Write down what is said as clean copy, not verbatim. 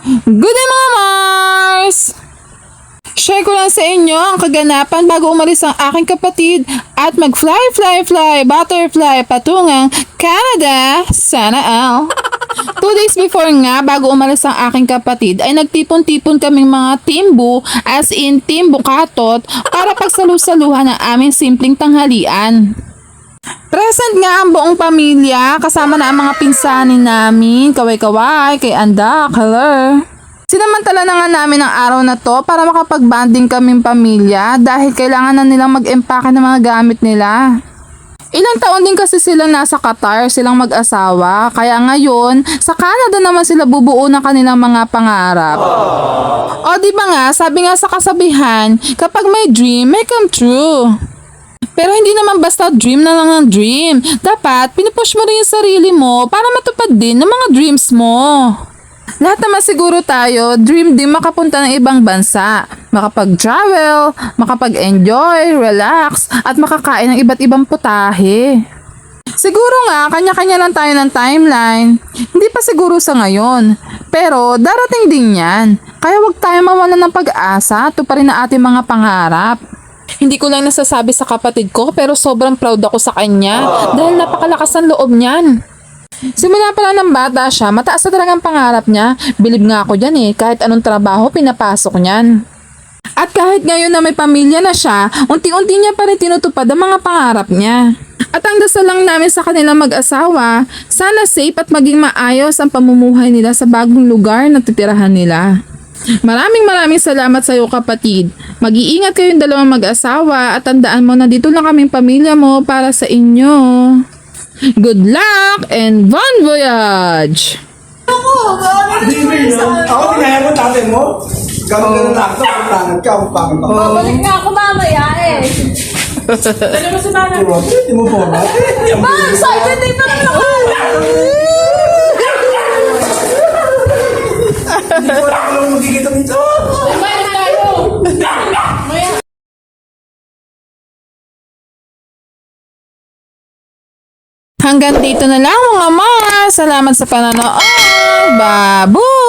Good day mga Mars! Share ko lang sa inyo ang kaganapan bago umalis ang aking kapatid at mag-fly, butterfly patungang Canada. Sana all. 2 days before nga, bago umalis ang aking kapatid, ay nagtipon-tipon kaming mga timbu, as in timbu katot, para pagsalu-saluhan ng aming simpleng tanghalian. Present nga ang buong pamilya, kasama na ang mga pinsanin namin, kaway-kaway, kay Anda, hello. Sinamantala na nga namin ang araw na to para makapag-banding kaming pamilya dahil kailangan na nilang mag-empake ng mga gamit nila. Ilang taon din kasi sila nasa Qatar, silang mag-asawa, kaya ngayon, sa Canada naman sila bubuo ng kanilang mga pangarap. O di ba nga, sabi nga sa kasabihan, kapag may dream, may come true. Pero hindi naman basta dream na lang ng dream. Dapat, pinupush mo rin yung sarili mo para matupad din ng mga dreams mo. Lahat naman siguro tayo, dream din makapunta ng ibang bansa. Makapag-travel, makapag-enjoy, relax, at makakain ng iba't ibang putahe. Siguro nga, kanya-kanya lang tayo ng timeline. Hindi pa siguro sa ngayon. Pero darating din yan. Kaya wag tayo mawalan ng pag-asa, tuparin na ating mga pangarap. Hindi ko lang nasasabi sa kapatid ko pero sobrang proud ako sa kanya dahil napakalakas ang loob niyan. Simula pa lang ng bata siya, mataas na talagang pangarap niya. Bilib nga ako dyan kahit anong trabaho pinapasok niyan. At kahit ngayon na may pamilya na siya, unti-unti niya pa rin tinutupad ang mga pangarap niya. At ang dasal lang namin sa kanilang mag-asawa, sana safe at maging maayos ang pamumuhay nila sa bagong lugar na titirahan nila. Maraming salamat sa iyo kapatid. Mag-iingat kayong dalawang mag-asawa at tandaan mo na dito lang kaming pamilya mo para sa inyo. Good luck and bon voyage! Ako, pinaya mo tatay mo. Ganun na ako, pangit ka, pangit ako. Babalik nga ako mamaya Dali mo si nanay. Hindi mo po ba? Ma, excited din naman ako. Hindi ko lang magkikita nito. Hanggang dito na lang mga Mars. Salamat sa panonood. Babu!